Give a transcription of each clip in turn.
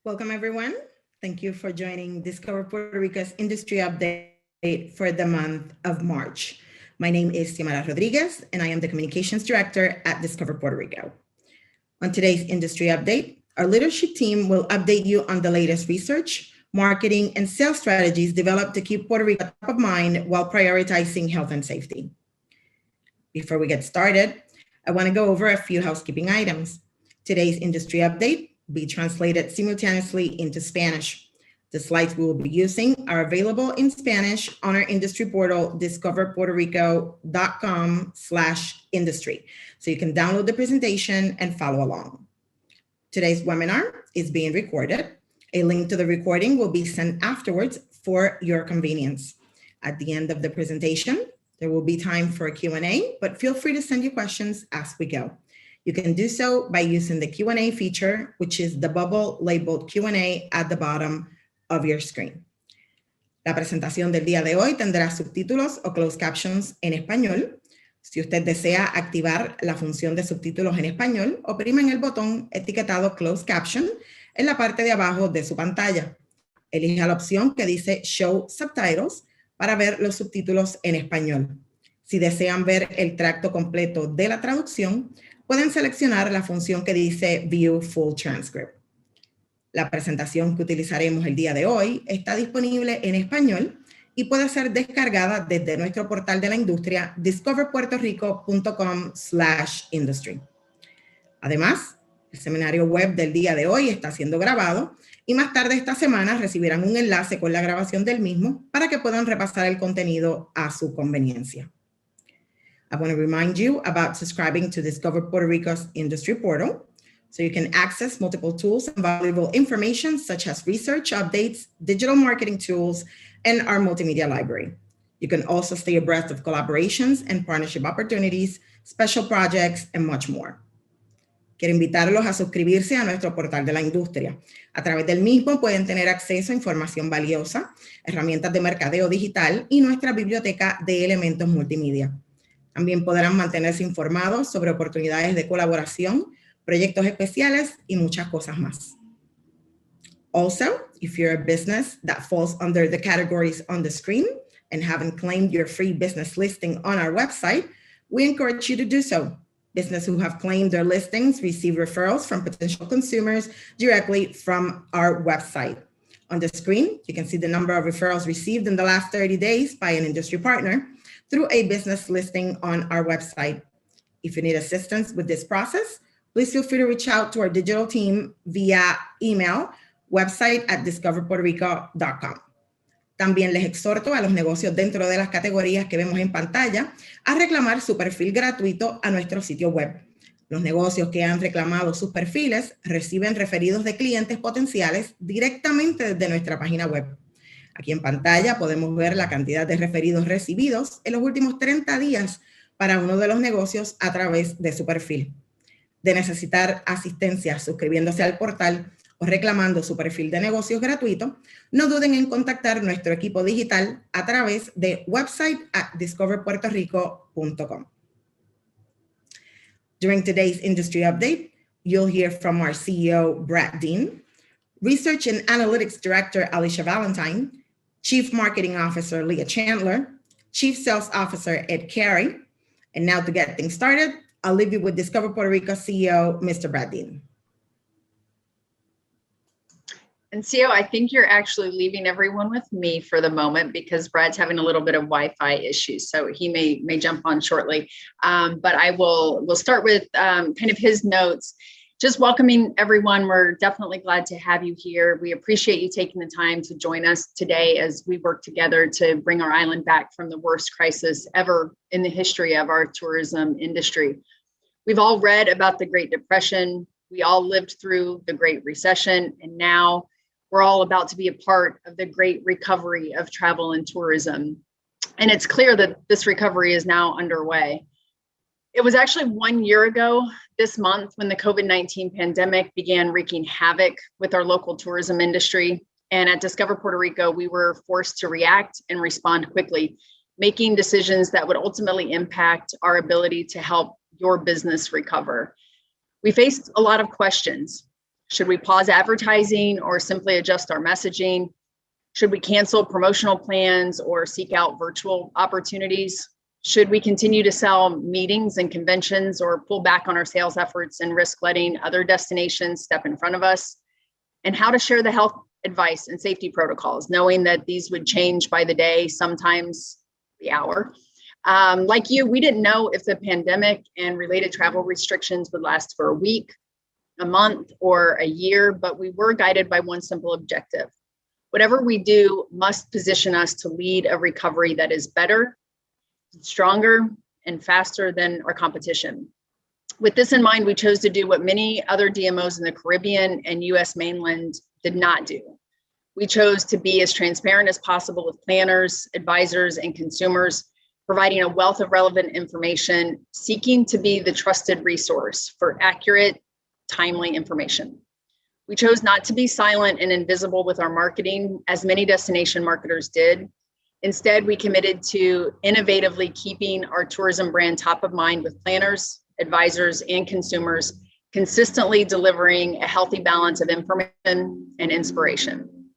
Welcome, everyone. Thank you for joining Discover Puerto Rico's industry update for the month of March. My name is Xiomara Rodriguez, and I am the Communications Director at Discover Puerto Rico. On today's industry update, our leadership team will update you on the latest research, marketing, and sales strategies developed to keep Puerto Rico top of mind while prioritizing health and safety. Before we get started, I want to go over a few housekeeping items. Today's industry update will be translated simultaneously into Spanish. The slides we will be using are available in Spanish on our industry portal, discoverpuertorico.com/industry. So you can download the presentation and follow along. Today's webinar is being recorded. A link to the recording will be sent afterwards for your convenience. At the end of the presentation, there will be time for a Q&A, but feel free to send your questions as we go. You can do so by using the Q&A feature, which is the bubble labeled Q&A at the bottom of your screen. La presentación del día de hoy tendrá subtítulos o closed captions en español. Si usted desea activar la función de subtítulos en español, oprimen el botón etiquetado Closed Caption en la parte de abajo de su pantalla. Elija la opción que dice Show Subtitles para ver los subtítulos en español. Si desean ver el tracto completo de la traducción, pueden seleccionar la función que dice View Full Transcript. La presentación que utilizaremos el día de hoy está disponible en español y puede ser descargada desde nuestro portal de la industria discoverpuertorico.com/industry. Además, el seminario web del día de hoy está siendo grabado y más tarde esta semana recibirán un enlace con la grabación del mismo para que puedan repasar el contenido a su conveniencia. I want to remind you about subscribing to Discover Puerto Rico's industry portal so you can access multiple tools and valuable information such as research updates, digital marketing tools, and our multimedia library. You can also stay abreast of collaborations and partnership opportunities, special projects, and much more. Quiero invitarlos a suscribirse a nuestro portal de la industria. A través del mismo pueden tener acceso a información valiosa, herramientas de mercadeo digital y nuestra biblioteca de elementos multimedia. También podrán mantenerse informados sobre oportunidades de colaboración, proyectos especiales y muchas cosas más. Also, if you're a business that falls under the categories on the screen and haven't claimed your free business listing on our website, we encourage you to do so. Businesses who have claimed their listings receive referrals from potential consumers directly from our website. On the screen, you can see the number of referrals received in the last 30 days by an industry partner through a business listing on our website. If you need assistance with this process, please feel free to reach out to our digital team via email, website at discoverpuertorico.com. También les exhorto a los negocios dentro de las categorías que vemos en pantalla a reclamar su perfil gratuito a nuestro sitio web. Los negocios que han reclamado sus perfiles reciben referidos de clientes potenciales directamente desde nuestra página web. Aquí en pantalla podemos ver la cantidad de referidos recibidos en los últimos 30 días para uno de los negocios a través de su perfil. De necesitar asistencia suscribiéndose al portal o reclamando su perfil de negocios gratuito, no duden en contactar nuestro equipo digital a través de website at discoverpuertorico.com. During today's industry update, you'll hear from our CEO, Brad Dean, Research and Analytics Director, Alicia Valentine, Chief Marketing Officer, Leah Chandler, Chief Sales Officer, Ed Carey. And now to get things started, I'll leave you with Discover Puerto Rico CEO, Mr. Brad Dean. And CEO, I think you're actually leaving everyone with me for the moment because Brad's having a little bit of Wi-Fi issues, so he may jump on shortly. But we'll start with kind of his notes. Just welcoming everyone. We're definitely glad to have you here. We appreciate you taking the time to join us today as we work together to bring our island back from the worst crisis ever in the history of our tourism industry. We've all read about the Great Depression. We all lived through the Great Recession, and now we're all about to be a part of the great recovery of travel and tourism. And it's clear that this recovery is now underway. It was actually 1 year ago this month when the COVID-19 pandemic began wreaking havoc with our local tourism industry. And at Discover Puerto Rico, we were forced to react and respond quickly, making decisions that would ultimately impact our ability to help your business recover. We faced a lot of questions. Should we pause advertising or simply adjust our messaging? Should we cancel promotional plans or seek out virtual opportunities? Should we continue to sell meetings and conventions or pull back on our sales efforts and risk letting other destinations step in front of us? And how to share the health advice and safety protocols, knowing that these would change by the day, sometimes the hour. Like you, we didn't know if the pandemic and related travel restrictions would last for a week, a month, or a year, but we were guided by one simple objective. Whatever we do must position us to lead a recovery that is better, stronger, and faster than our competition. With this in mind, we chose to do what many other DMOs in the Caribbean and US mainland did not do. We chose to be as transparent as possible with planners, advisors, and consumers, providing a wealth of relevant information, seeking to be the trusted resource for accurate, timely information. We chose not to be silent and invisible with our marketing, as many destination marketers did. Instead, we committed to innovatively keeping our tourism brand top of mind with planners, advisors, and consumers, consistently delivering a healthy balance of information and inspiration.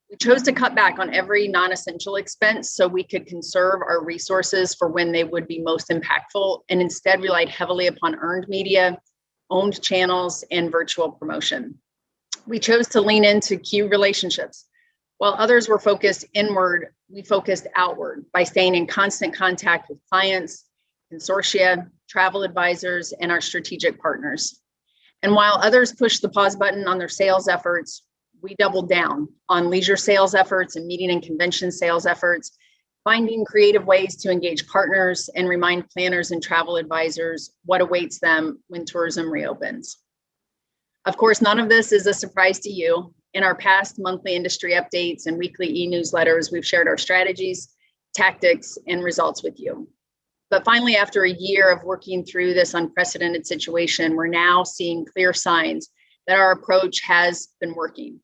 We chose to cut back on every non-essential expense so we could conserve our resources for when they would be most impactful, and instead relied heavily upon earned media, owned channels, and virtual promotion. We chose to lean into key relationships. While others were focused inward, we focused outward by staying in constant contact with clients, consortia, travel advisors, and our strategic partners. And while others pushed the pause button on their sales efforts, we doubled down on leisure sales efforts and meeting and convention sales efforts, finding creative ways to engage partners and remind planners and travel advisors what awaits them when tourism reopens. Of course, none of this is a surprise to you. In our past monthly industry updates and weekly e-newsletters, we've shared our strategies, tactics, and results with you. But finally, after a year of working through this unprecedented situation, we're now seeing clear signs that our approach has been working.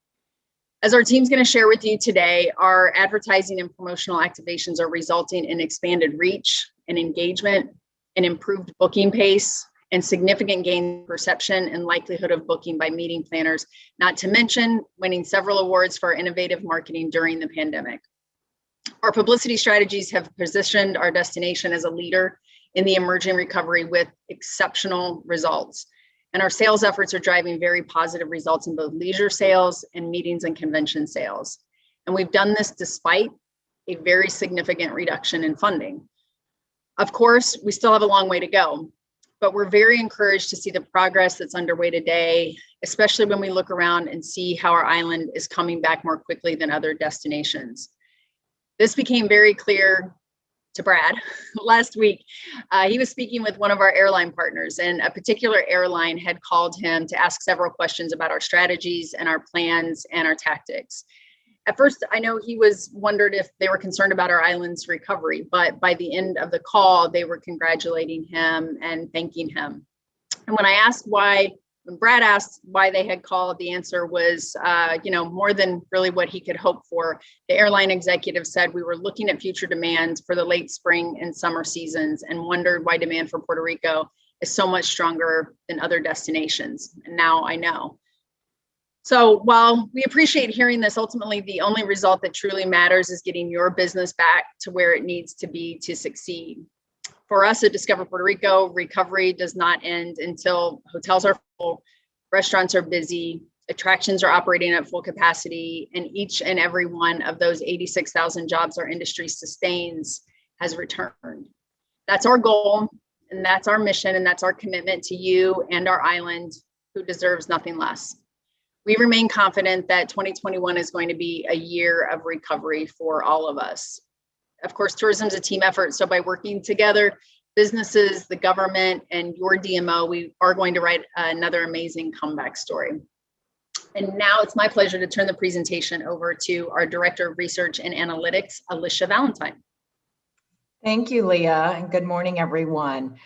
As our team's going to share with you today, our advertising and promotional activations are resulting in expanded reach and engagement, and improved booking pace, and significant gain in perception and likelihood of booking by meeting planners, not to mention winning several awards for our innovative marketing during the pandemic. Our publicity strategies have positioned our destination as a leader in the emerging recovery with exceptional results. And our sales efforts are driving very positive results in both leisure sales and meetings and convention sales. And we've done this despite a very significant reduction in funding. Of course, we still have a long way to go, but we're very encouraged to see the progress that's underway today, especially when we look around and see how our island is coming back more quickly than other destinations. This became very clear to Brad last week. He was speaking with one of our airline partners, and a particular airline had called him to ask several questions about our strategies and our plans and our tactics. At first, I know he wondered if they were concerned about our island's recovery, but by the end of the call, they were congratulating him and thanking him. And when Brad asked why they had called, the answer was, more than really what he could hope for. The airline executive said, we were looking at future demand for the late spring and summer seasons and wondered why demand for Puerto Rico is so much stronger than other destinations. And now I know. So while we appreciate hearing this, ultimately the only result that truly matters is getting your business back to where it needs to be to succeed. For us at Discover Puerto Rico, recovery does not end until hotels are full, restaurants are busy, attractions are operating at full capacity, and each and every one of those 86,000 jobs our industry sustains has returned. That's our goal, and that's our mission, and that's our commitment to you and our island, who deserves nothing less. We remain confident that 2021 is going to be a year of recovery for all of us. Of course, tourism is a team effort. So by working together, businesses, the government, and your DMO, we are going to write another amazing comeback story. And now it's my pleasure to turn the presentation over to our Director of Research and Analytics, Alicia Valentine. Thank you, Leah, and good morning, everyone.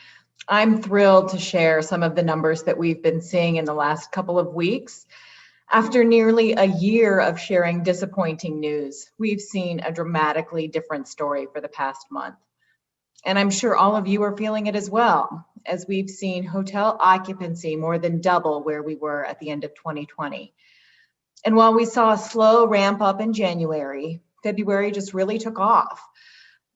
I'm thrilled to share some of the numbers that we've been seeing in the last couple of weeks. After nearly a year of sharing disappointing news, we've seen a dramatically different story for the past month. And I'm sure all of you are feeling it as well, as we've seen hotel occupancy more than double where we were at the end of 2020. And while we saw a slow ramp up in January, February just really took off.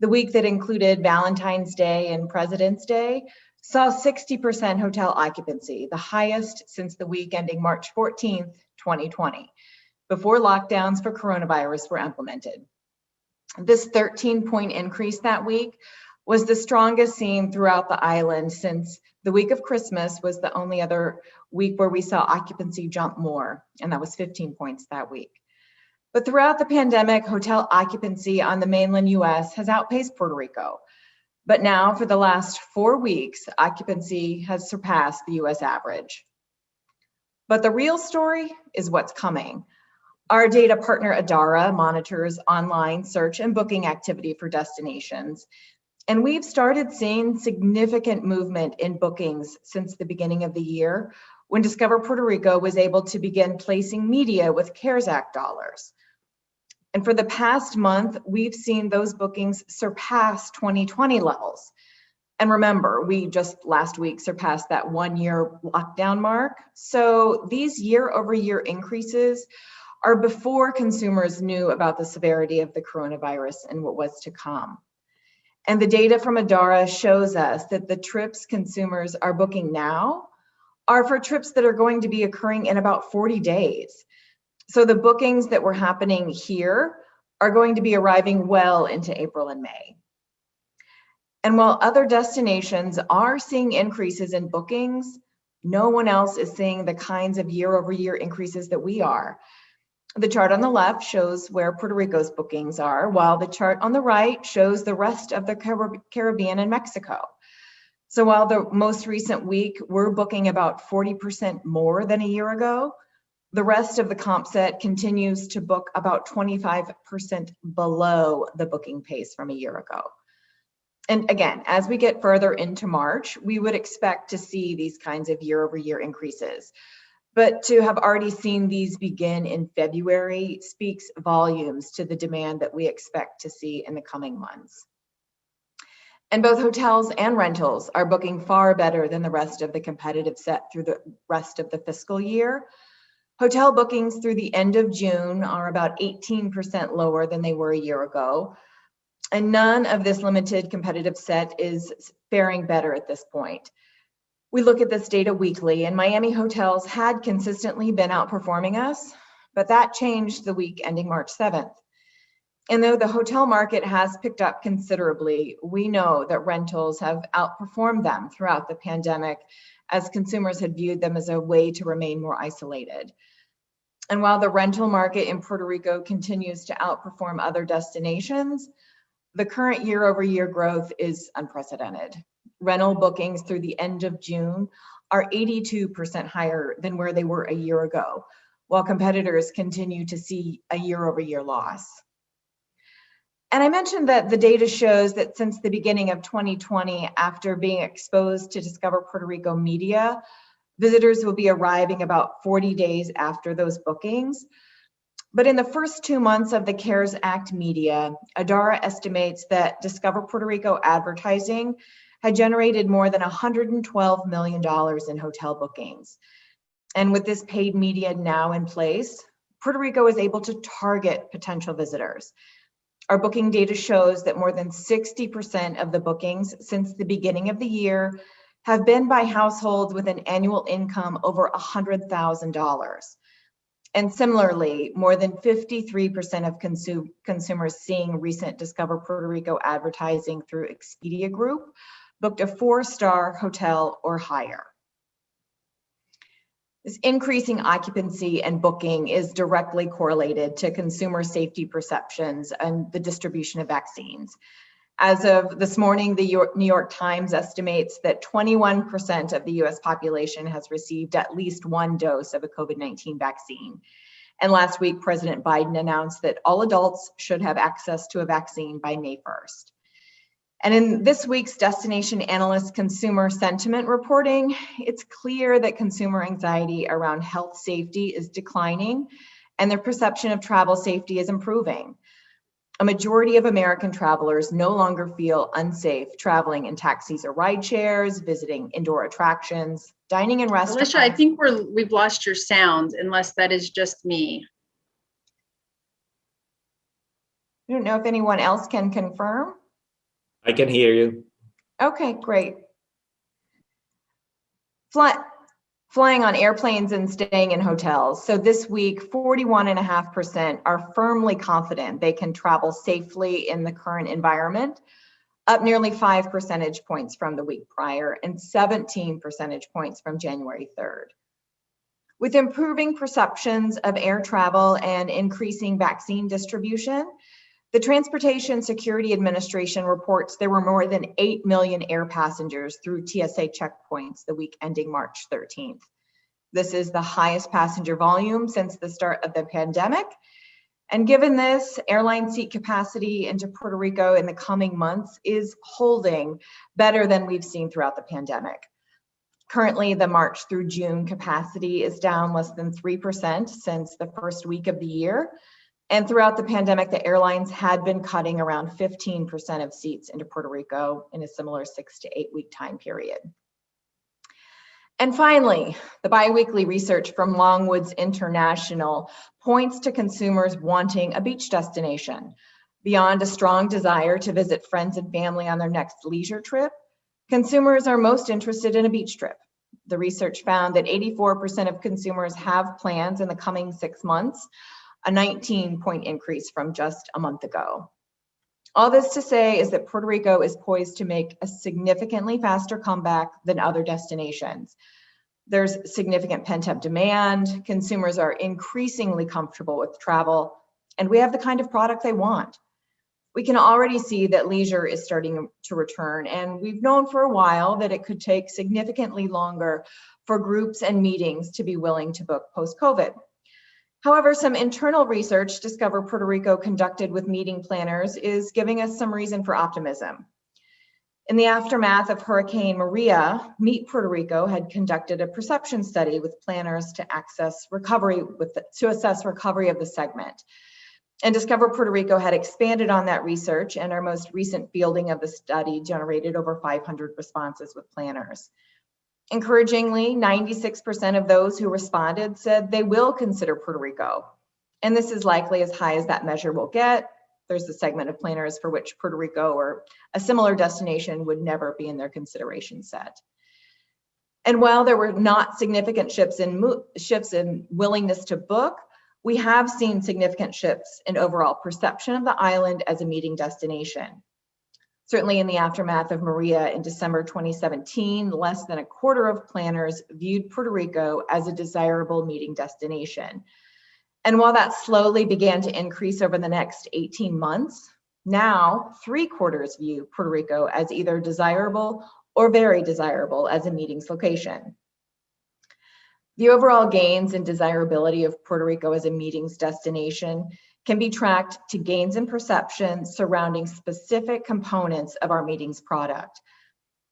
The week that included Valentine's Day and President's Day saw 60% hotel occupancy, the highest since the week ending March 14th, 2020, before lockdowns for coronavirus were implemented. This 13-point increase that week was the strongest seen throughout the island, since the week of Christmas was the only other week where we saw occupancy jump more, and that was 15 points that week. But throughout the pandemic, hotel occupancy on the mainland US has outpaced Puerto Rico. But now for the last 4 weeks, occupancy has surpassed the US average. But the real story is what's coming. Our data partner Adara monitors online search and booking activity for destinations. And we've started seeing significant movement in bookings since the beginning of the year, when Discover Puerto Rico was able to begin placing media with CARES Act dollars. And for the past month, we've seen those bookings surpass 2020 levels. And remember, we just last week surpassed that 1-year lockdown mark. So these year-over-year increases are before consumers knew about the severity of the coronavirus and what was to come. And the data from Adara shows us that the trips consumers are booking now are for trips that are going to be occurring in about 40 days. So the bookings that were happening here are going to be arriving well into April and May. And while other destinations are seeing increases in bookings, no one else is seeing the kinds of year-over-year increases that we are. The chart on the left shows where Puerto Rico's bookings are, while the chart on the right shows the rest of the Caribbean and Mexico. So while the most recent week we're booking about 40% more than a year ago, the rest of the comp set continues to book about 25% below the booking pace from a year ago. And again, as we get further into March, we would expect to see these kinds of year-over-year increases. But to have already seen these begin in February speaks volumes to the demand that we expect to see in the coming months. And both hotels and rentals are booking far better than the rest of the competitive set through the rest of the fiscal year. Hotel bookings through the end of June are about 18% lower than they were a year ago. And none of this limited competitive set is faring better at this point. We look at this data weekly, and Miami hotels had consistently been outperforming us, but that changed the week ending March 7th. And though the hotel market has picked up considerably, we know that rentals have outperformed them throughout the pandemic, as consumers had viewed them as a way to remain more isolated. And while the rental market in Puerto Rico continues to outperform other destinations, the current year-over-year growth is unprecedented. Rental bookings through the end of June are 82% higher than where they were a year ago, while competitors continue to see a year-over-year loss. And I mentioned that the data shows that since the beginning of 2020, after being exposed to Discover Puerto Rico media, visitors will be arriving about 40 days after those bookings. But in the first 2 months of the CARES Act media, Adara estimates that Discover Puerto Rico advertising had generated more than $112 million in hotel bookings. And with this paid media now in place, Puerto Rico is able to target potential visitors. Our booking data shows that more than 60% of the bookings since the beginning of the year have been by households with an annual income over $100,000. And similarly, more than 53% of consumers seeing recent Discover Puerto Rico advertising through Expedia Group booked a 4-star hotel or higher. This increasing occupancy and booking is directly correlated to consumer safety perceptions and the distribution of vaccines. As of this morning, the New York Times estimates that 21% of the US population has received at least 1 dose of a COVID-19 vaccine. And last week, President Biden announced that all adults should have access to a vaccine by May 1st. And in this week's Destination Analyst Consumer Sentiment Reporting, it's clear that consumer anxiety around health safety is declining and their perception of travel safety is improving. A majority of American travelers no longer feel unsafe traveling in taxis or ride shares, visiting indoor attractions, dining in restaurants. Alicia, I think we've lost your sound, unless that is just me. I don't know if anyone else can confirm. I can hear you. Okay, great. Flying on airplanes and staying in hotels. So this week, 41.5% are firmly confident they can travel safely in the current environment, up nearly 5 percentage points from the week prior and 17 percentage points from January 3rd. With improving perceptions of air travel and increasing vaccine distribution, the Transportation Security Administration reports there were more than 8 million air passengers through TSA checkpoints the week ending March 13th. This is the highest passenger volume since the start of the pandemic. And given this, airline seat capacity into Puerto Rico in the coming months is holding better than we've seen throughout the pandemic. Currently, the March through June capacity is down less than 3% since the first week of the year. And throughout the pandemic, the airlines had been cutting around 15% of seats into Puerto Rico in a similar 6 to 8 week time period. And finally, the biweekly research from Longwoods International points to consumers wanting a beach destination. Beyond a strong desire to visit friends and family on their next leisure trip, consumers are most interested in a beach trip. The research found that 84% of consumers have plans in the coming 6 months, a 19-point increase from just a month ago. All this to say is that Puerto Rico is poised to make a significantly faster comeback than other destinations. There's significant pent-up demand, consumers are increasingly comfortable with travel, and we have the kind of product they want. We can already see that leisure is starting to return, and we've known for a while that it could take significantly longer for groups and meetings to be willing to book post-COVID. However, some internal research Discover Puerto Rico conducted with meeting planners is giving us some reason for optimism. In the aftermath of Hurricane Maria, Meet Puerto Rico had conducted a perception study with planners to assess recovery of the segment. And Discover Puerto Rico had expanded on that research, and our most recent fielding of the study generated over 500 responses with planners. Encouragingly, 96% of those who responded said they will consider Puerto Rico. And this is likely as high as that measure will get. There's a segment of planners for which Puerto Rico or a similar destination would never be in their consideration set. And while there were not significant shifts in willingness to book, we have seen significant shifts in overall perception of the island as a meeting destination. Certainly in the aftermath of Maria in December 2017, less than a quarter of planners viewed Puerto Rico as a desirable meeting destination. And while that slowly began to increase over the next 18 months, now 3/4 view Puerto Rico as either desirable or very desirable as a meetings location. The overall gains in desirability of Puerto Rico as a meetings destination can be tracked to gains in perception surrounding specific components of our meetings product.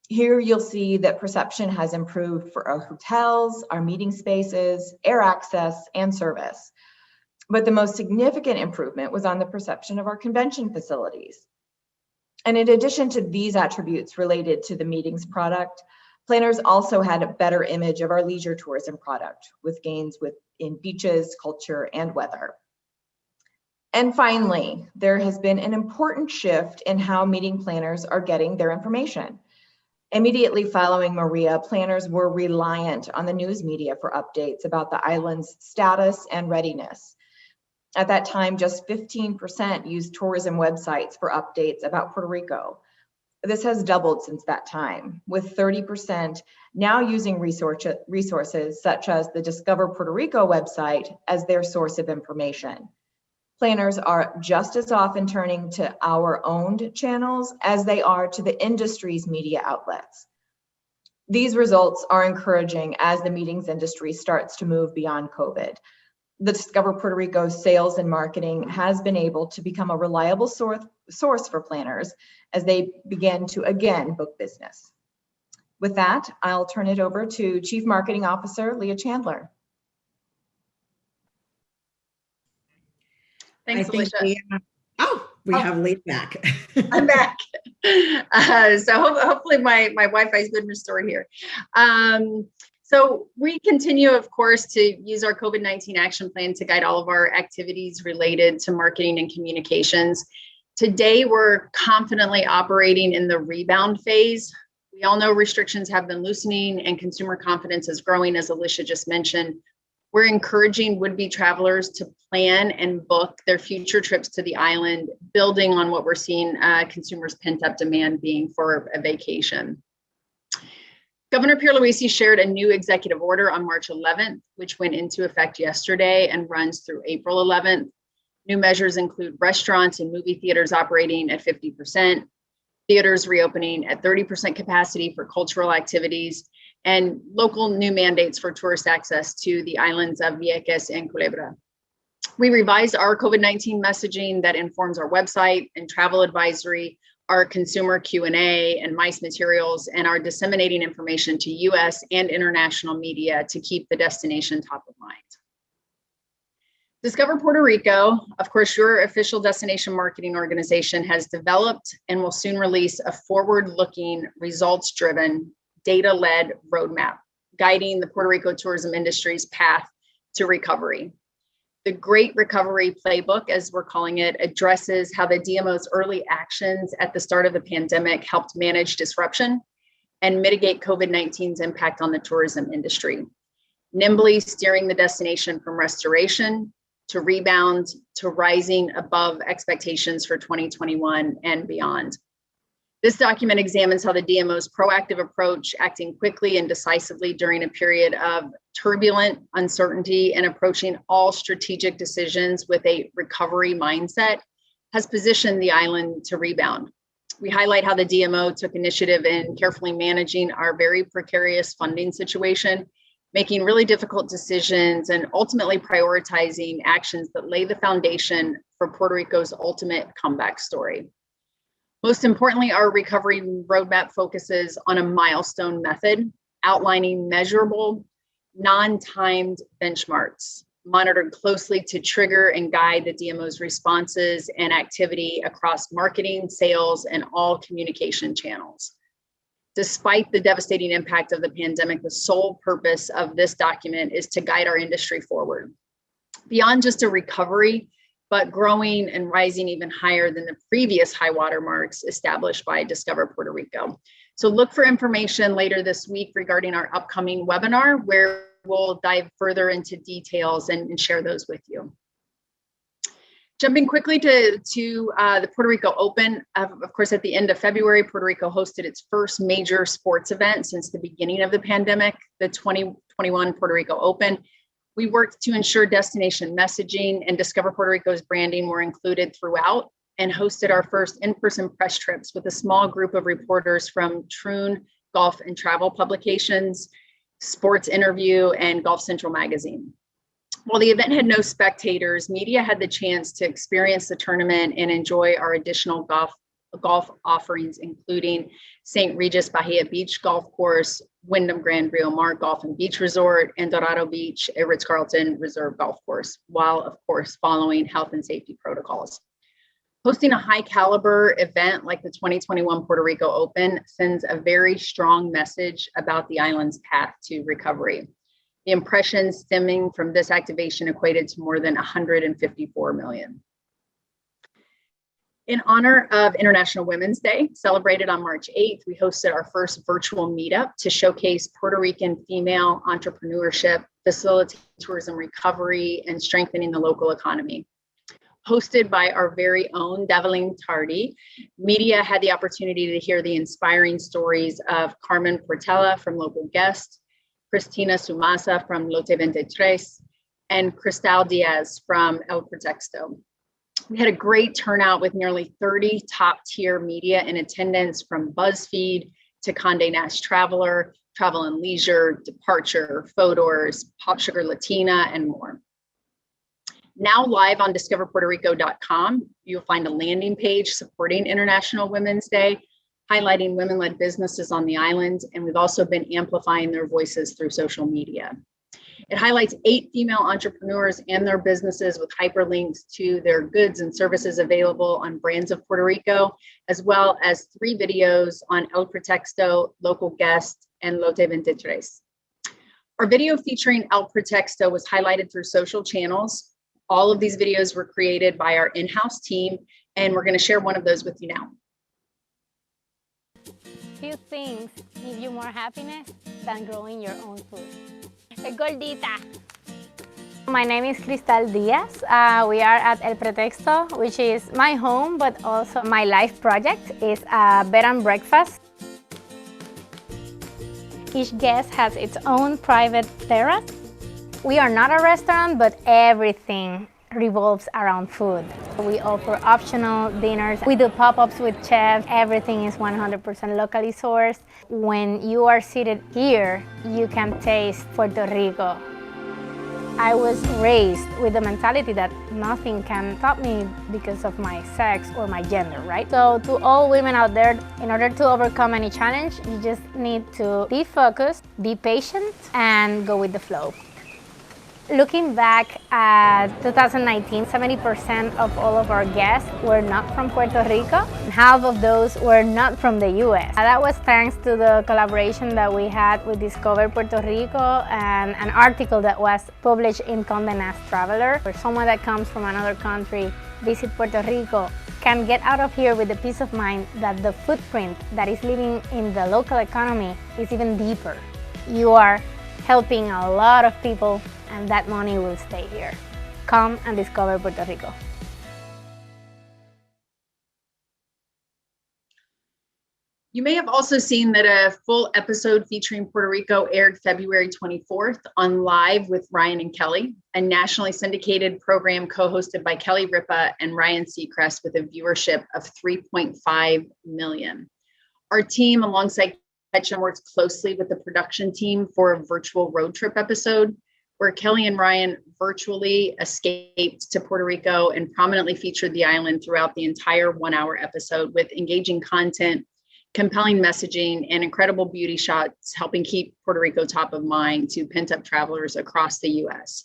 Here you'll see that perception has improved for our hotels, our meeting spaces, air access, and service. But the most significant improvement was on the perception of our convention facilities. And in addition to these attributes related to the meetings product, planners also had a better image of our leisure tourism product with gains in beaches, culture, and weather. And finally, there has been an important shift in how meeting planners are getting their information. Immediately following Maria, planners were reliant on the news media for updates about the island's status and readiness. At that time, just 15% used tourism websites for updates about Puerto Rico. This has doubled since that time, with 30% now using resources such as the Discover Puerto Rico website as their source of information. Planners are just as often turning to our owned channels as they are to the industry's media outlets. These results are encouraging as the meetings industry starts to move beyond COVID. The Discover Puerto Rico sales and marketing has been able to become a reliable source for planners as they begin to again book business. With that, I'll turn it over to Chief Marketing Officer Leah Chandler. Thanks, Alicia. We have Lee back. I'm back. Hopefully my Wi-Fi has been restored here. So we continue, of course, to use our COVID-19 action plan to guide all of our activities related to marketing and communications. Today, we're confidently operating in the rebound phase. We all know restrictions have been loosening and consumer confidence is growing, as Alicia just mentioned. We're encouraging would-be travelers to plan and book their future trips to the island, building on what we're seeing consumers' pent-up demand being for a vacation. Governor Pierluisi shared a new executive order on March 11th, which went into effect yesterday and runs through April 11th. New measures include restaurants and movie theaters operating at 50%, theaters reopening at 30% capacity for cultural activities, and local new mandates for tourist access to the islands of Vieques and Culebra. We revised our COVID-19 messaging that informs our website and travel advisory, our consumer Q&A and MICE materials, and are disseminating information to US and international media to keep the destination top of mind. Discover Puerto Rico, of course, your official destination marketing organization, has developed and will soon release a forward-looking, results-driven, data-led roadmap guiding the Puerto Rico tourism industry's path to recovery. The Great Recovery Playbook, as we're calling it, addresses how the DMO's early actions at the start of the pandemic helped manage disruption and mitigate COVID-19's impact on the tourism industry, nimbly steering the destination from restoration to rebound to rising above expectations for 2021 and beyond. This document examines how the DMO's proactive approach, acting quickly and decisively during a period of turbulent uncertainty and approaching all strategic decisions with a recovery mindset, has positioned the island to rebound. We highlight how the DMO took initiative in carefully managing our very precarious funding situation, making really difficult decisions and ultimately prioritizing actions that lay the foundation for Puerto Rico's ultimate comeback story. Most importantly, our recovery roadmap focuses on a milestone method, outlining measurable, non-timed benchmarks, monitored closely to trigger and guide the DMO's responses and activity across marketing, sales, and all communication channels. Despite the devastating impact of the pandemic, the sole purpose of this document is to guide our industry forward. Beyond just a recovery, but growing and rising even higher than the previous high water marks established by Discover Puerto Rico. So look for information later this week regarding our upcoming webinar, where we'll dive further into details and share those with you. Jumping quickly to the Puerto Rico Open, of course, at the end of February, Puerto Rico hosted its first major sports event since the beginning of the pandemic, the 2021 Puerto Rico Open. We worked to ensure destination messaging and Discover Puerto Rico's branding were included throughout, and hosted our first in-person press trips with a small group of reporters from Troon Golf and Travel Publications, Sports Interview, and Golf Central Magazine. While the event had no spectators, media had the chance to experience the tournament and enjoy our additional golf offerings, including St. Regis Bahia Beach Golf Course, Wyndham Grand Rio Mar Golf and Beach Resort, and Dorado Beach, a Ritz-Carlton Reserve Golf Course, while of course following health and safety protocols. Hosting a high caliber event like the 2021 Puerto Rico Open sends a very strong message about the island's path to recovery. The impressions stemming from this activation equated to more than 154 million. In honor of International Women's Day, celebrated on March 8th, we hosted our first virtual meetup to showcase Puerto Rican female entrepreneurship, facilitating tourism recovery, and strengthening the local economy. Hosted by our very own Daveline Tardy, media had the opportunity to hear the inspiring stories of Carmen Portela from Local Guest, Cristina Sumasa from Lote 23, and Cristal Diaz from El Pretexto. We had a great turnout with nearly 30 top-tier media in attendance, from BuzzFeed to Condé Nast Traveler, Travel and Leisure, Departure, Fodors, Pop Sugar Latina, and more. Now live on discoverpuertorico.com, you'll find a landing page supporting International Women's Day, highlighting women-led businesses on the island, and we've also been amplifying their voices through social media. It highlights 8 female entrepreneurs and their businesses with hyperlinks to their goods and services available on brands of Puerto Rico, as well as 3 videos on El Pretexto, Local Guest, and Lote 23. Our video featuring El Pretexto was highlighted through social channels. All of these videos were created by our in-house team, and we're going to share one of those with you now. Few things give you more happiness than growing your own food. Gordita. My name is Cristal Diaz. We are at El Pretexto, which is my home, but also my life project. It's a bed and breakfast. Each guest has its own private terrace. We are not a restaurant, but everything revolves around food. We offer optional dinners. We do pop-ups with chefs. Everything is 100% locally sourced. When you are seated here, you can taste Puerto Rico. I was raised with the mentality that nothing can stop me because of my sex or my gender, right? So to all women out there, in order to overcome any challenge, you just need to be focused, be patient, and go with the flow. Looking back at 2019, 70% of all of our guests were not from Puerto Rico. Half of those were not from the US. That was thanks to the collaboration that we had with Discover Puerto Rico and an article that was published in Condé Nast Traveler, where someone that comes from another country, visit Puerto Rico, can get out of here with the peace of mind that the footprint that is living in the local economy is even deeper. You are helping a lot of people, and that money will stay here. Come and discover Puerto Rico. You may have also seen that a full episode featuring Puerto Rico aired February 24th on Live with Ryan and Kelly, a nationally syndicated program co-hosted by Kelly Ripa and Ryan Seacrest with a viewership of 3.5 million. Our team, alongside CAPTIONS, works closely with the production team for a virtual road trip episode where Kelly and Ryan virtually escaped to Puerto Rico and prominently featured the island throughout the entire 1-hour episode with engaging content, compelling messaging, and incredible beauty shots, helping keep Puerto Rico top of mind to pent-up travelers across the US.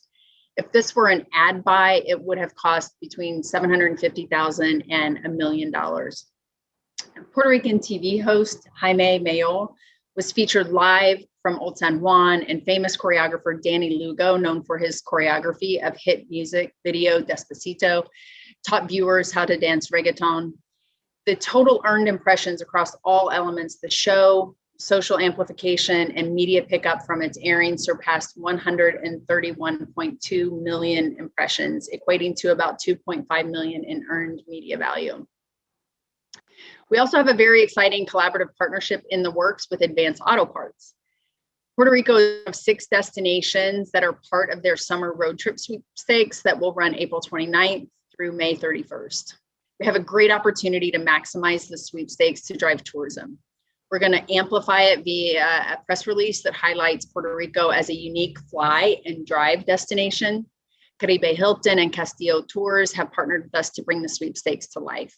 If this were an ad buy, it would have cost between $750,000 and $1 million. Puerto Rican TV host Jaime Mayol was featured live from Old San Juan, and famous choreographer Danny Lugo, known for his choreography of hit music video Despacito, taught viewers how to dance reggaeton. The total earned impressions across all elements of the show, social amplification, and media pickup from its airing surpassed 131.2 million impressions, equating to about 2.5 million in earned media value. We also have a very exciting collaborative partnership in the works with Advance Auto Parts. Puerto Rico has 6 destinations that are part of their summer road trip sweepstakes that will run April 29th through May 31st. We have a great opportunity to maximize the sweepstakes to drive tourism. We're going to amplify it via a press release that highlights Puerto Rico as a unique fly and drive destination. Caribe Hilton and Castillo Tours have partnered with us to bring the sweepstakes to life.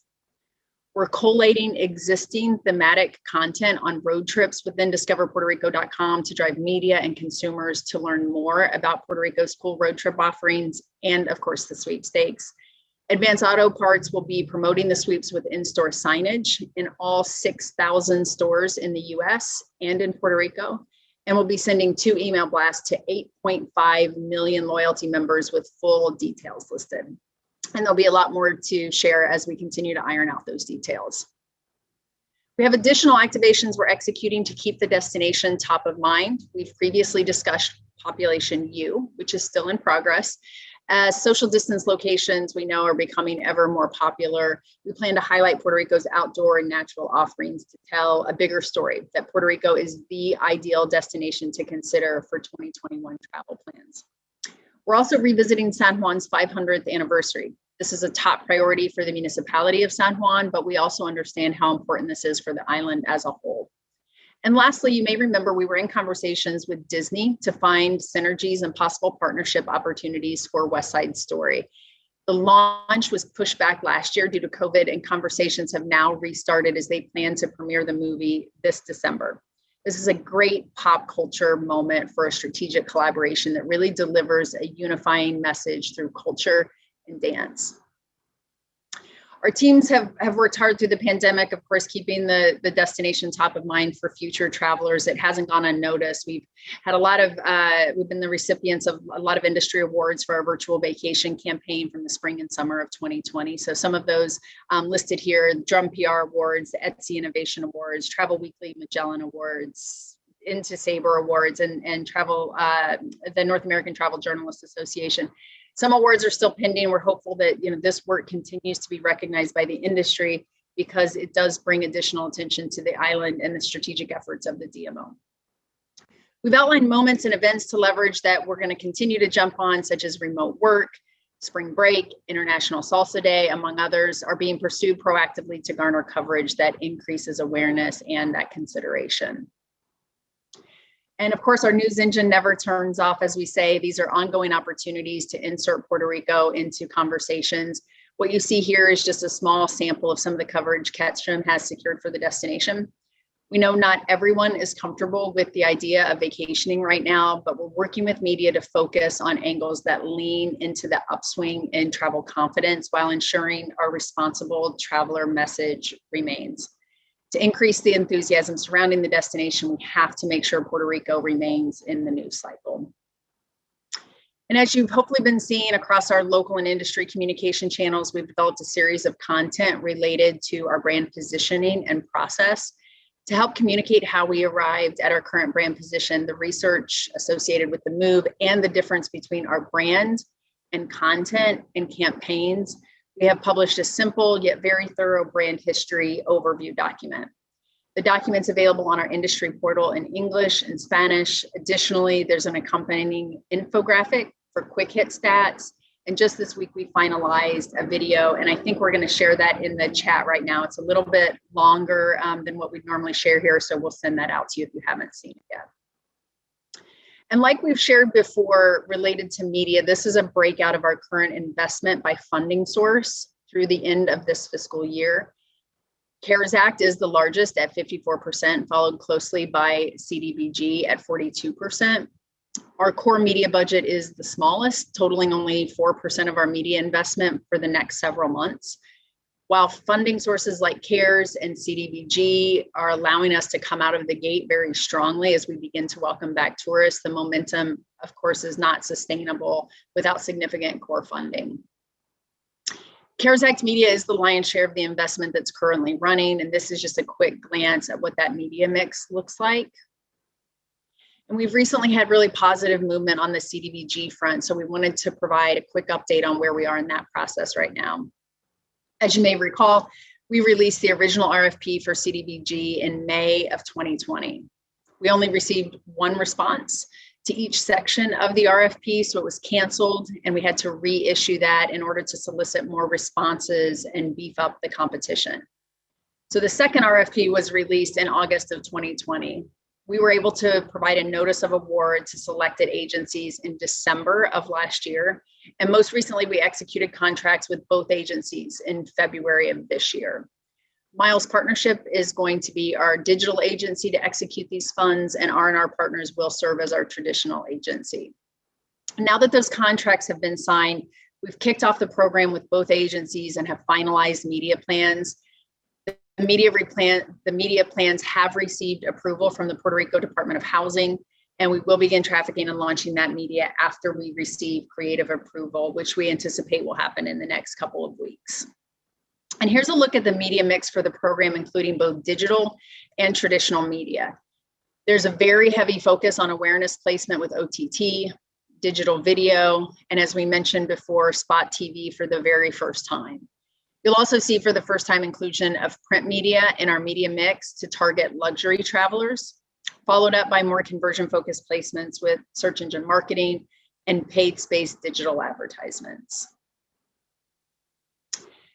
We're collating existing thematic content on road trips within discoverpuertorico.com to drive media and consumers to learn more about Puerto Rico's cool road trip offerings and, of course, the sweepstakes. Advance Auto Parts will be promoting the sweeps with in-store signage in all 6,000 stores in the US and in Puerto Rico, and we'll be sending 2 email blasts to 8.5 million loyalty members with full details listed. And there'll be a lot more to share as we continue to iron out those details. We have additional activations we're executing to keep the destination top of mind. We've previously discussed Population U, which is still in progress. As social distance locations we know are becoming ever more popular, we plan to highlight Puerto Rico's outdoor and natural offerings to tell a bigger story that Puerto Rico is the ideal destination to consider for 2021 travel plans. We're also revisiting San Juan's 500th anniversary. This is a top priority for the municipality of San Juan, but we also understand how important this is for the island as a whole. And lastly, you may remember we were in conversations with Disney to find synergies and possible partnership opportunities for West Side Story. The launch was pushed back last year due to COVID, and conversations have now restarted as they plan to premiere the movie this December. This is a great pop culture moment for a strategic collaboration that really delivers a unifying message through culture and dance. Our teams have worked hard through the pandemic, of course, keeping the destination top of mind for future travelers. It hasn't gone unnoticed. We've had we've been the recipients of a lot of industry awards for our virtual vacation campaign from the spring and summer of 2020. So some of those listed here: Drum PR Awards, the Etsy Innovation Awards, Travel Weekly Magellan Awards, Into Sabre Awards, and Travel, the North American Travel Journalists Association. Some awards are still pending. We're hopeful that this work continues to be recognized by the industry because it does bring additional attention to the island and the strategic efforts of the DMO. We've outlined moments and events to leverage that we're going to continue to jump on, such as remote work, spring break, International Salsa Day, among others, are being pursued proactively to garner coverage that increases awareness and that consideration. And of course, our news engine never turns off, as we say. These are ongoing opportunities to insert Puerto Rico into conversations. What you see here is just a small sample of some of the coverage CAPTION has secured for the destination. We know not everyone is comfortable with the idea of vacationing right now, but we're working with media to focus on angles that lean into the upswing in travel confidence while ensuring our responsible traveler message remains. To increase the enthusiasm surrounding the destination, we have to make sure Puerto Rico remains in the news cycle. And as you've hopefully been seeing across our local and industry communication channels, we've developed a series of content related to our brand positioning and process to help communicate how we arrived at our current brand position, the research associated with the move, and the difference between our brand and content and campaigns. We have published a simple yet very thorough brand history overview document. The document's available on our industry portal in English and Spanish. Additionally, there's an accompanying infographic for quick hit stats. And just this week, we finalized a video, and I think we're going to share that in the chat right now. It's a little bit longer than what we'd normally share here, so we'll send that out to you if you haven't seen it yet. And like we've shared before related to media, this is a breakout of our current investment by funding source through the end of this fiscal year. CARES Act is the largest at 54%, followed closely by CDBG at 42%. Our core media budget is the smallest, totaling only 4% of our media investment for the next several months. While funding sources like CARES and CDBG are allowing us to come out of the gate very strongly as we begin to welcome back tourists, the momentum, of course, is not sustainable without significant core funding. CARES Act media is the lion's share of the investment that's currently running, and this is just a quick glance at what that media mix looks like. And we've recently had really positive movement on the CDBG front, so we wanted to provide a quick update on where we are in that process right now. As you may recall, we released the original RFP for CDBG in May of 2020. We only received one response to each section of the RFP, so it was canceled, and we had to reissue that in order to solicit more responses and beef up the competition. So the second RFP was released in August of 2020. We were able to provide a notice of award to selected agencies in December of last year. And most recently, we executed contracts with both agencies in February of this year. Miles Partnership is going to be our digital agency to execute these funds, and R&R Partners will serve as our traditional agency. Now that those contracts have been signed, we've kicked off the program with both agencies and have finalized media plans. The media plans have received approval from the Puerto Rico Department of Housing, and we will begin trafficking and launching that media after we receive creative approval, which we anticipate will happen in the next couple of weeks. And here's a look at the media mix for the program, including both digital and traditional media. There's a very heavy focus on awareness placement with OTT, digital video, and as we mentioned before, spot TV for the very first time. You'll also see for the first time inclusion of print media in our media mix to target luxury travelers, followed up by more conversion-focused placements with search engine marketing and paid space digital advertisements.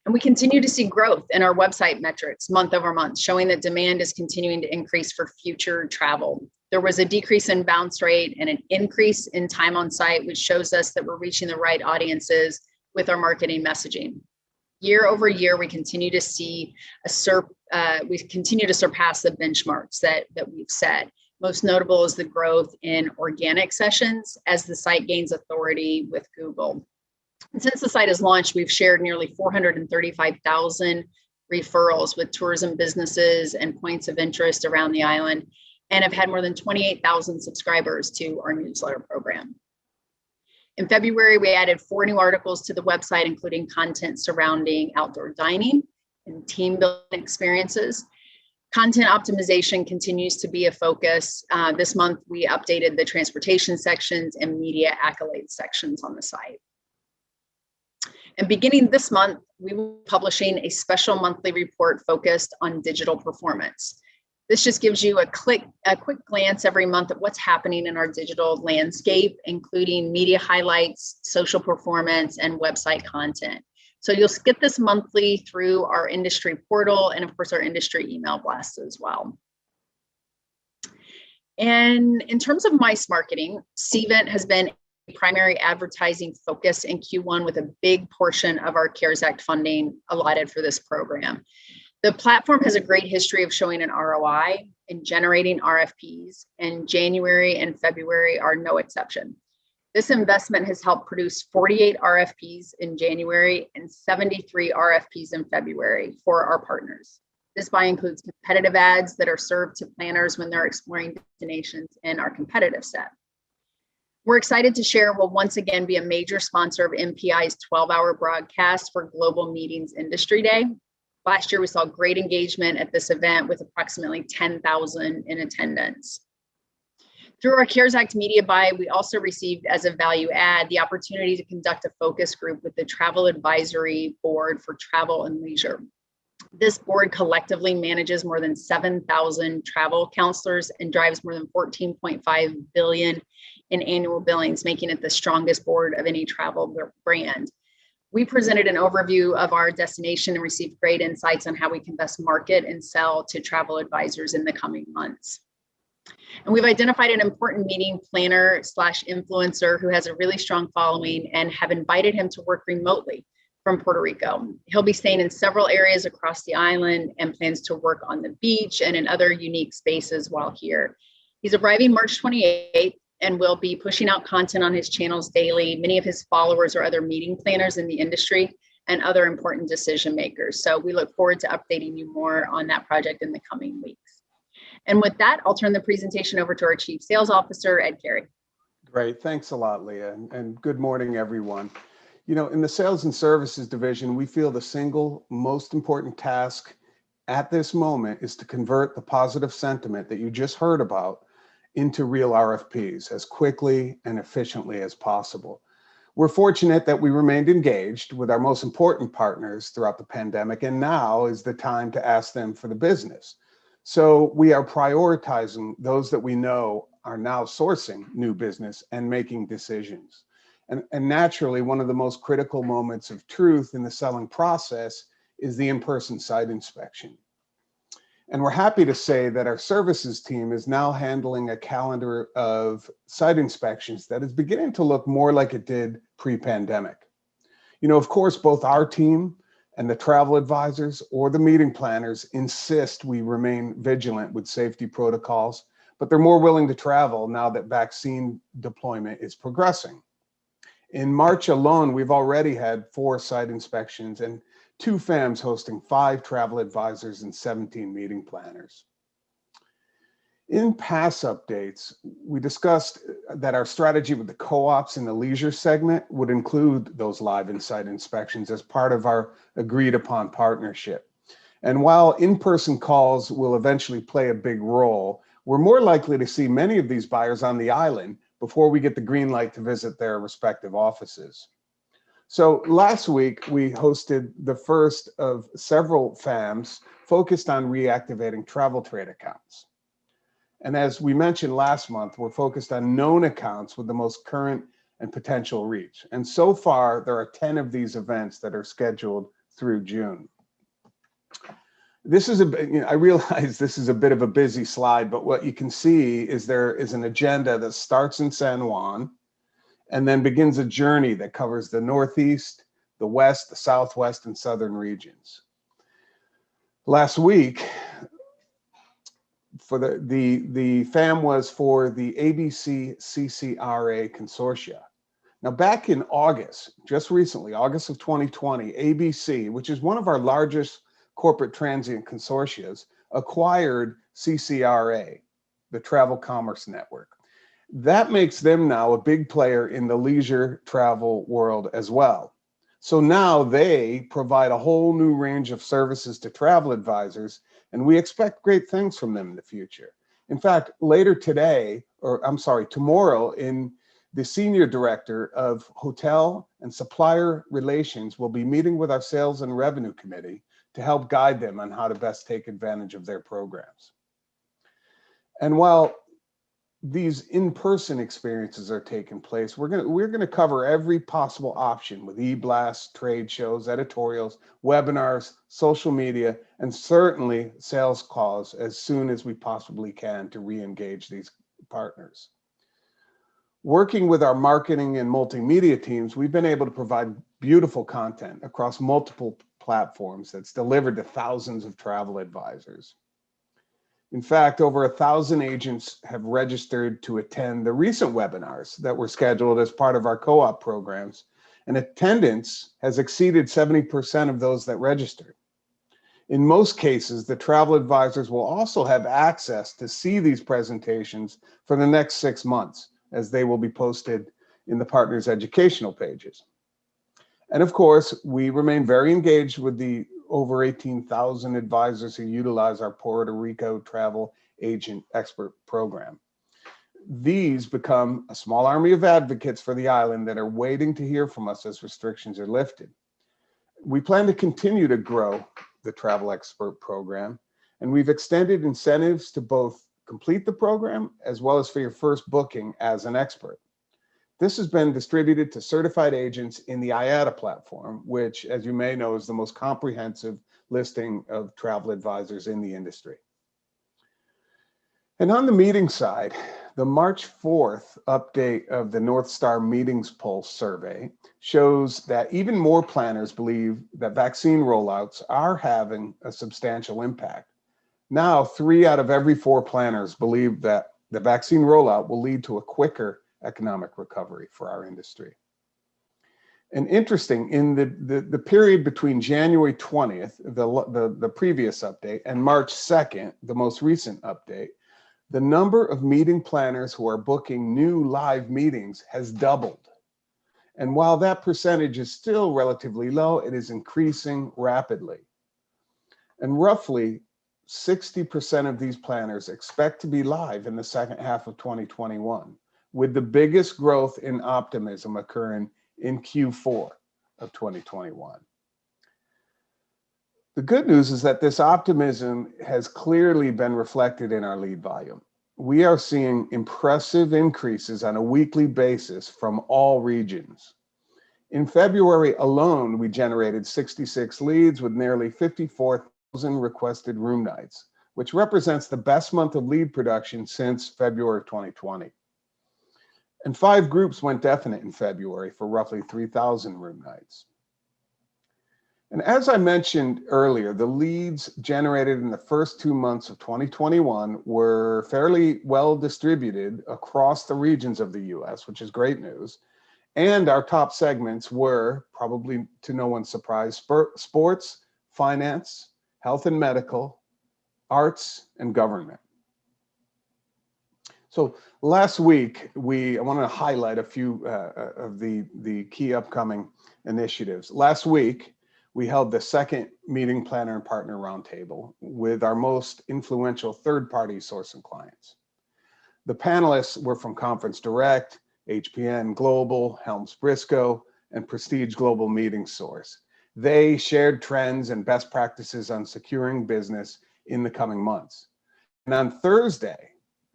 And we continue to see growth in our website metrics month over month, showing that demand is continuing to increase for future travel. There was a decrease in bounce rate and an increase in time on site, which shows us that we're reaching the right audiences with our marketing messaging. Year over year, we continue to see we continue to surpass the benchmarks that we've set. Most notable is the growth in organic sessions as the site gains authority with Google. And since the site has launched, we've shared nearly 435,000 referrals with tourism businesses and points of interest around the island, and have had more than 28,000 subscribers to our newsletter program. In February, we added 4 new articles to the website, including content surrounding outdoor dining and team building experiences. Content optimization continues to be a focus. This month, we updated the transportation sections and media accolades sections on the site. And beginning this month, we will be publishing a special monthly report focused on digital performance. This just gives you a quick glance every month at what's happening in our digital landscape, including media highlights, social performance, and website content. So you'll get this monthly through our industry portal and, of course, our industry email blasts as well. And in terms of MICE marketing, CVENT has been a primary advertising focus in Q1 with a big portion of our CARES Act funding allotted for this program. The platform has a great history of showing an ROI in generating RFPs, and January and February are no exception. This investment has helped produce 48 RFPs in January and 73 RFPs in February for our partners. This buy includes competitive ads that are served to planners when they're exploring destinations in our competitive set. We're excited to share we'll once again be a major sponsor of MPI's 12-hour broadcast for Global Meetings Industry Day. Last year, we saw great engagement at this event with approximately 10,000 in attendance. Through our CARES Act media buy, we also received as a value add the opportunity to conduct a focus group with the Travel Advisory Board for Travel and Leisure. This board collectively manages more than 7,000 travel counselors and drives more than 14.5 billion in annual billings, making it the strongest board of any travel brand. We presented an overview of our destination and received great insights on how we can best market and sell to travel advisors in the coming months. And we've identified an important meeting planner / influencer who has a really strong following and have invited him to work remotely from Puerto Rico. He'll be staying in several areas across the island and plans to work on the beach and in other unique spaces while here. He's arriving March 28th and will be pushing out content on his channels daily. Many of his followers are other meeting planners in the industry and other important decision makers. So we look forward to updating you more on that project in the coming weeks. And with that, I'll turn the presentation over to our Chief Sales Officer, Ed Carey. Great, thanks a lot, Leah, and good morning, everyone. You know, in the Sales and Services division, we feel the single most important task at this moment is to convert the positive sentiment that you just heard about into real RFPs as quickly and efficiently as possible. We're fortunate that we remained engaged with our most important partners throughout the pandemic, and now is the time to ask them for the business. So we are prioritizing those that we know are now sourcing new business and making decisions. And naturally, one of the most critical moments of truth in the selling process is the in-person site inspection. And we're happy to say that our services team is now handling a calendar of site inspections that is beginning to look more like it did pre-pandemic. You know, of course, both our team and the travel advisors or the meeting planners insist we remain vigilant with safety protocols, but they're more willing to travel now that vaccine deployment is progressing. In March alone, we've already had 4 site inspections and 2 FAMs hosting 5 travel advisors and 17 meeting planners. In past updates, we discussed that our strategy with the co-ops in the leisure segment would include those live in-site inspections as part of our agreed upon partnership. And while in-person calls will eventually play a big role, we're more likely to see many of these buyers on the island before we get the green light to visit their respective offices. So last week, we hosted the first of several FAMs focused on reactivating travel trade accounts. And as we mentioned last month, we're focused on known accounts with the most current and potential reach. And so far, there are 10 of these events that are scheduled through June. This is I realize this is a bit of a busy slide, but what you can see is there is an agenda that starts in San Juan and then begins a journey that covers the Northeast, the West, the Southwest, and Southern regions. Last week, for the FAM was for the ABC CCRA Consortia. Now, back in August, just recently, August of 2020, ABC, which is one of our largest corporate transient consortias, acquired CCRA, the Travel Commerce Network. That makes them now a big player in the leisure travel world as well. So now they provide a whole new range of services to travel advisors, and we expect great things from them in the future. In fact, later today, or I'm sorry, tomorrow, the Senior Director of Hotel and Supplier Relations will be meeting with our Sales and Revenue Committee to help guide them on how to best take advantage of their programs. And while these in-person experiences are taking place, we're going to cover every possible option with e-blasts, trade shows, editorials, webinars, social media, and certainly sales calls as soon as we possibly can to re-engage these partners. Working with our marketing and multimedia teams, we've been able to provide beautiful content across multiple platforms that's delivered to thousands of travel advisors. In fact, over 1,000 agents have registered to attend the recent webinars that were scheduled as part of our co-op programs, and attendance has exceeded 70% of those that registered. In most cases, the travel advisors will also have access to see these presentations for the next 6 months, as they will be posted in the partners' educational pages. And of course, we remain very engaged with the over 18,000 advisors who utilize our Puerto Rico Travel Agent Expert Program. These become a small army of advocates for the island that are waiting to hear from us as restrictions are lifted. We plan to continue to grow the Travel Expert Program, and we've extended incentives to both complete the program as well as for your first booking as an expert. This has been distributed to certified agents in the IATA platform, which, as you may know, is the most comprehensive listing of travel advisors in the industry. And on the meeting side, the March 4th update of the NORTHSTAR Meetings Pulse survey shows that even more planners believe that vaccine rollouts are having a substantial impact. Now, 3 out of every 4 planners believe that the vaccine rollout will lead to a quicker economic recovery for our industry. And interesting, in the period between January 20th, the previous update, and March 2nd, the most recent update, the number of meeting planners who are booking new live meetings has doubled. And while that percentage is still relatively low, it is increasing rapidly. And roughly 60% of these planners expect to be live in the second half of 2021, with the biggest growth in optimism occurring in Q4 of 2021. The good news is that this optimism has clearly been reflected in our lead volume. We are seeing impressive increases on a weekly basis from all regions. In February alone, we generated 66 leads with nearly 54,000 requested room nights, which represents the best month of lead production since February 2020. And 5 groups went definite in February for roughly 3,000 room nights. And as I mentioned earlier, the leads generated in the first 2 months of 2021 were fairly well distributed across the regions of the US, which is great news. And our top segments were, probably to no one's surprise, sports, finance, health and medical, arts, and government. So last week, I wanted to highlight a few of the key upcoming initiatives. Last week, we held the second meeting planner and partner roundtable with our most influential third-party sourcing clients. The panelists were from Conference Direct, HPN Global, Helms Briscoe, and Prestige Global Meeting Source. They shared trends and best practices on securing business in the coming months. And on Thursday,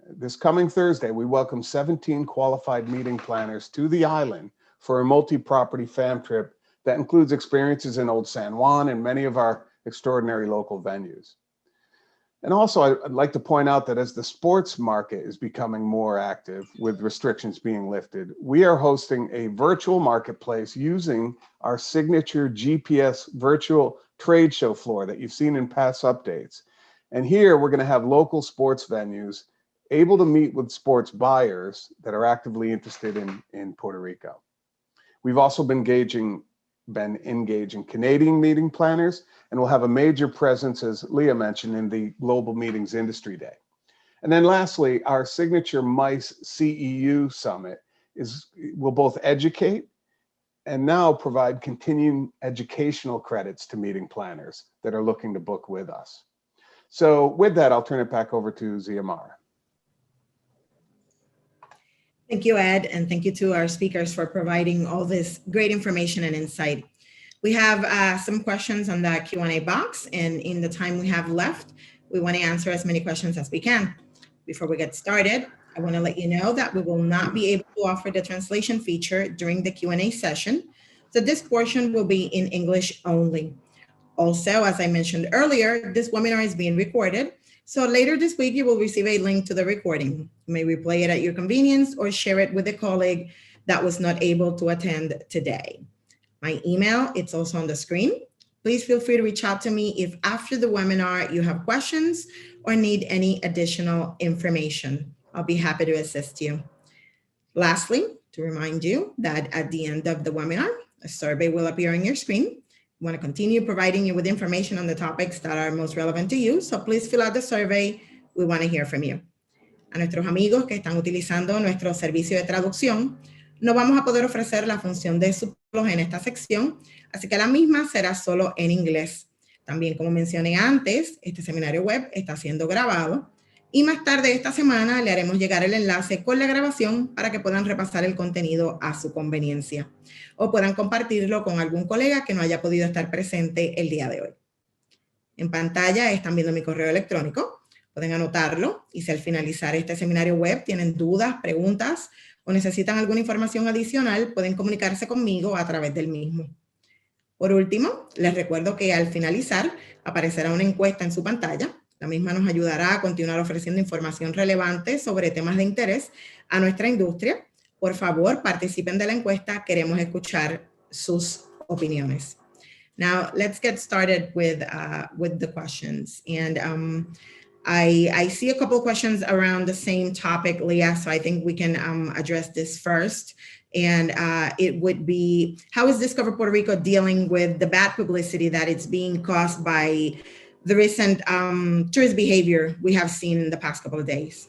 this coming Thursday, we welcome 17 qualified meeting planners to the island for a multi-property fam trip that includes experiences in Old San Juan and many of our extraordinary local venues. And also, I'd like to point out that as the sports market is becoming more active with restrictions being lifted, we are hosting a virtual marketplace using our signature GPS virtual trade show floor that you've seen in past updates. And here we're going to have local sports venues able to meet with sports buyers that are actively interested in Puerto Rico. We've also been engaging Canadian meeting planners, and we'll have a major presence, as Leah mentioned, in the Global Meetings Industry Day. And then lastly, our signature MICE CEU Summit will both educate and now provide continuing educational credits to meeting planners that are looking to book with us. So with that, I'll turn it back over to Xiomara. Thank you, Ed, and thank you to our speakers for providing all this great information and insight. We have some questions on the Q&A box, and in the time we have left, we want to answer as many questions as we can. Before we get started, I want to let you know that we will not be able to offer the translation feature during the Q&A session, so this portion will be in English only. Also, as I mentioned earlier, this webinar is being recorded, so later this week, you will receive a link to the recording. You may replay it at your convenience or share it with a colleague that was not able to attend today. My email, it's also on the screen. Please feel free to reach out to me if after the webinar you have questions or need any additional information. I'll be happy to assist you. Lastly, to remind you that at the end of the webinar, a survey will appear on your screen. We want to continue providing you with information on the topics that are most relevant to you, so please fill out the survey. We want to hear from you. A nuestros amigos que están utilizando nuestro servicio de traducción, no vamos a poder ofrecer la función de subtítulos en esta sección, así que la misma será solo en inglés. También, como mencioné antes, este seminario web está siendo grabado y más tarde esta semana le haremos llegar el enlace con la grabación para que puedan repasar el contenido a su conveniencia o puedan compartirlo con algún colega que no haya podido estar presente el día de hoy. En pantalla están viendo mi correo electrónico, pueden anotarlo y si al finalizar este seminario web tienen dudas, preguntas o necesitan alguna información adicional, pueden comunicarse conmigo a través del mismo. Por último, les recuerdo que al finalizar aparecerá una encuesta en su pantalla. La misma nos ayudará a continuar ofreciendo información relevante sobre temas de interés a nuestra industria. Por favor, participen de la encuesta. Queremos escuchar sus opiniones. Now, let's get started with the questions. And I see a couple of questions around the same topic, Leah, so I think we can address this first. And it would be, how is Discover Puerto Rico dealing with the bad publicity that it's being caused by the recent tourist behavior we have seen in the past couple of days?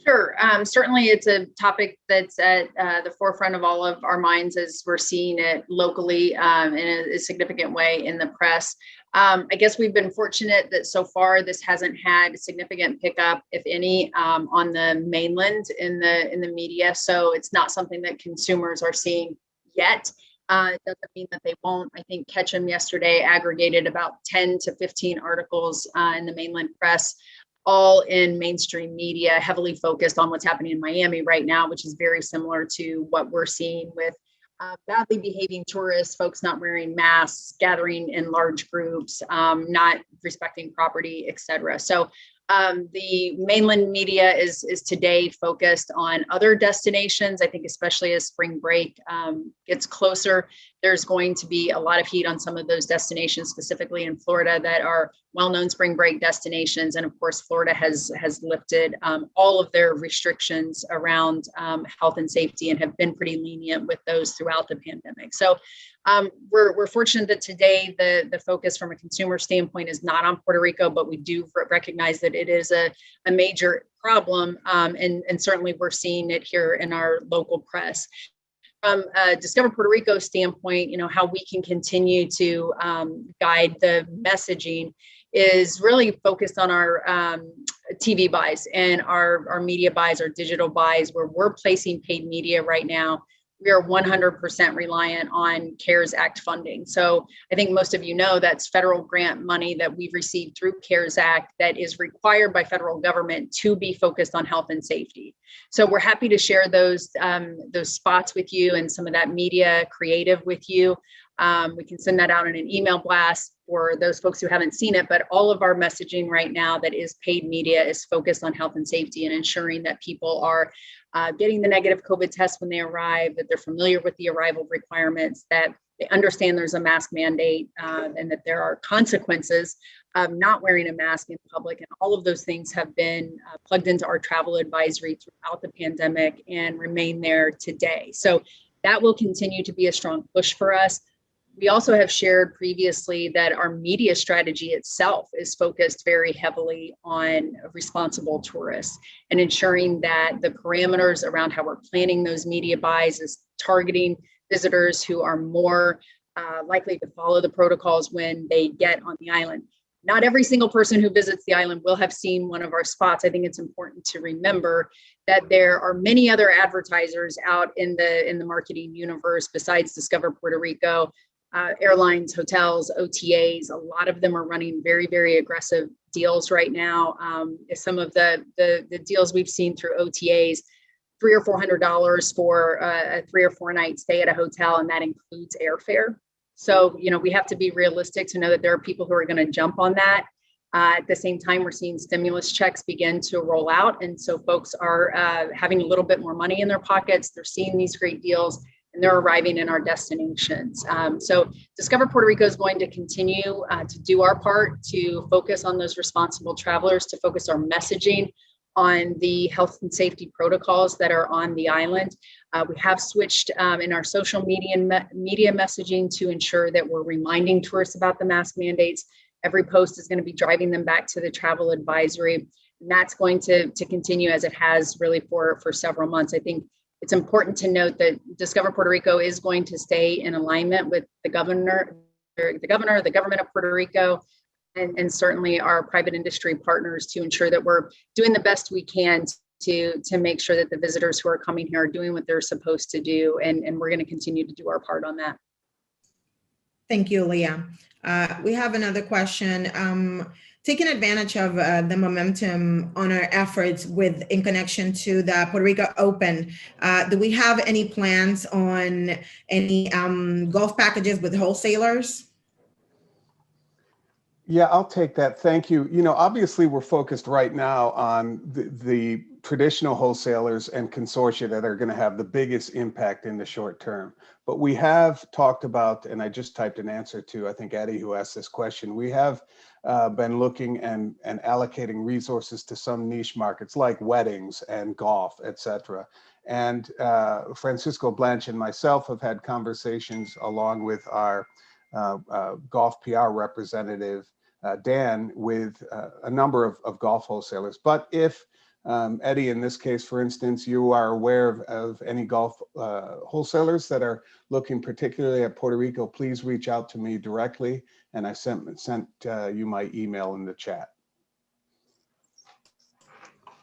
Sure. Certainly, it's a topic that's at the forefront of all of our minds as we're seeing it locally in a significant way in the press. I guess we've been fortunate that so far this hasn't had a significant pickup, if any, on the mainland in the media. So it's not something that consumers are seeing yet. It doesn't mean that they won't. I think Ketchum yesterday aggregated about 10 to 15 articles in the mainland press, all in mainstream media, heavily focused on what's happening in Miami right now, which is very similar to what we're seeing with badly behaving tourists, folks not wearing masks, gathering in large groups, not respecting property, et cetera. So the mainland media is today focused on other destinations. I think especially as spring break gets closer, there's going to be a lot of heat on some of those destinations, specifically in Florida, that are well-known spring break destinations. And of course, Florida has lifted all of their restrictions around health and safety and have been pretty lenient with those throughout the pandemic. So we're fortunate that today the focus from a consumer standpoint is not on Puerto Rico, but we do recognize that it is a major problem. And certainly we're seeing it here in our local press. From a Discover Puerto Rico standpoint, you know, how we can continue to guide the messaging is really focused on our TV buys and our media buys, our digital buys, where we're placing paid media right now we are 100% reliant on CARES Act funding. So I think most of you know that's federal grant money that we've received through CARES Act that is required by federal government to be focused on health and safety. So we're happy to share those spots with you and some of that media creative with you. We can send that out in an email blast for those folks who haven't seen it, but all of our messaging right now that is paid media is focused on health and safety and ensuring that people are getting the negative COVID test when they arrive, that they're familiar with the arrival requirements, that they understand there's a mask mandate, and that there are consequences of not wearing a mask in public. And all of those things have been plugged into our travel advisory throughout the pandemic and remain there today. So that will continue to be a strong push for us. We also have shared previously that our media strategy itself is focused very heavily on responsible tourists and ensuring that the parameters around how we're planning those media buys is targeting visitors who are more likely to follow the protocols when they get on the island. Not every single person who visits the island will have seen one of our spots. I think it's important to remember that there are many other advertisers out in the marketing universe besides Discover Puerto Rico. Airlines, hotels, OTAs, a lot of them are running very, very aggressive deals right now. Some of the deals we've seen through OTAs, $300 or $400 for a 3 or 4 night stay at a hotel, and that includes airfare. So, we have to be realistic to know that there are people who are going to jump on that. At the same time, we're seeing stimulus checks begin to roll out. And so folks are having a little bit more money in their pockets. They're seeing these great deals, and they're arriving in our destinations. So Discover Puerto Rico is going to continue to do our part to focus on those responsible travelers, to focus our messaging on the health and safety protocols that are on the island. We have switched in our social media messaging to ensure that we're reminding tourists about the mask mandates. Every post is going to be driving them back to the travel advisory. And that's going to continue as it has really for several months. I think it's important to note that Discover Puerto Rico is going to stay in alignment with the governor, the government of Puerto Rico, and certainly our private industry partners to ensure that we're doing the best we can to make sure that the visitors who are coming here are doing what they're supposed to do. And we're going to continue to do our part on that. Thank you, Leah. We have another question. Taking advantage of the momentum on our efforts in connection to the Puerto Rico Open, do we have any plans on any golf packages with wholesalers? Yeah, I'll take that. Thank you. Obviously we're focused right now on the traditional wholesalers and consortia that are going to have the biggest impact in the short term. But we have talked about, and I just typed an answer to, I think, Eddie, who asked this question, we have been looking and allocating resources to some niche markets like weddings and golf, et cetera. And Francisco Blanch and myself have had conversations along with our golf PR representative, Dan, with a number of golf wholesalers. But if, Eddie, in this case, for instance, you are aware of any golf wholesalers that are looking particularly at Puerto Rico, please reach out to me directly. And I sent you my email in the chat.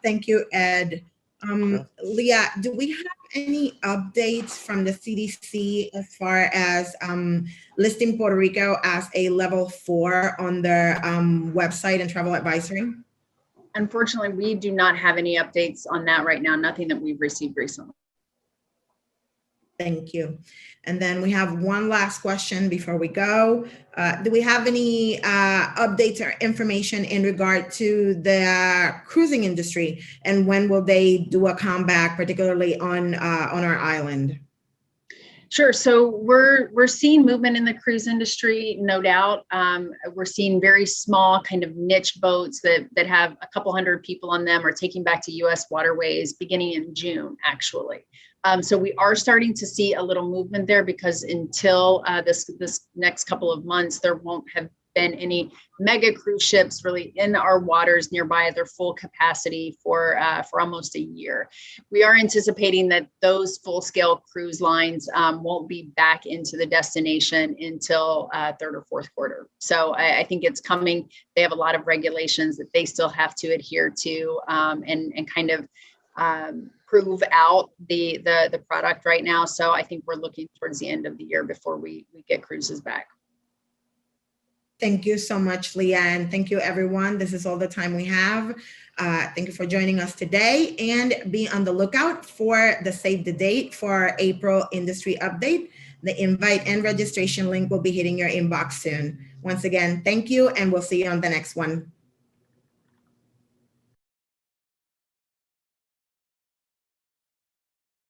Thank you, Ed. Sure. Leah, do we have any updates from the CDC as far as listing Puerto Rico as a level 4 on their website and travel advisory? Unfortunately, we do not have any updates on that right now, nothing that we've received recently. Thank you. And then we have one last question before we go. Do we have any updates or information in regard to the cruising industry, and when will they do a comeback, particularly on our island? Sure. So we're seeing movement in the cruise industry, no doubt. We're seeing very small kind of niche boats that have a couple hundred people on them are taking back to U.S. waterways beginning in June, actually. So we are starting to see a little movement there because until this next couple of months, there won't have been any mega cruise ships really in our waters nearby at their full capacity for almost a year. We are anticipating that those full-scale cruise lines won't be back into the destination until third or fourth quarter. So I think it's coming. They have a lot of regulations that they still have to adhere to and kind of prove out the product right now. So I think we're looking towards the end of the year before we get cruises back. Thank you so much, Leah, and thank you, everyone. This is all the time we have. Thank you for joining us today, and be on the lookout for the save the date for our April industry update. The invite and registration link will be hitting your inbox soon. Once again, thank you, and we'll see you on the next one.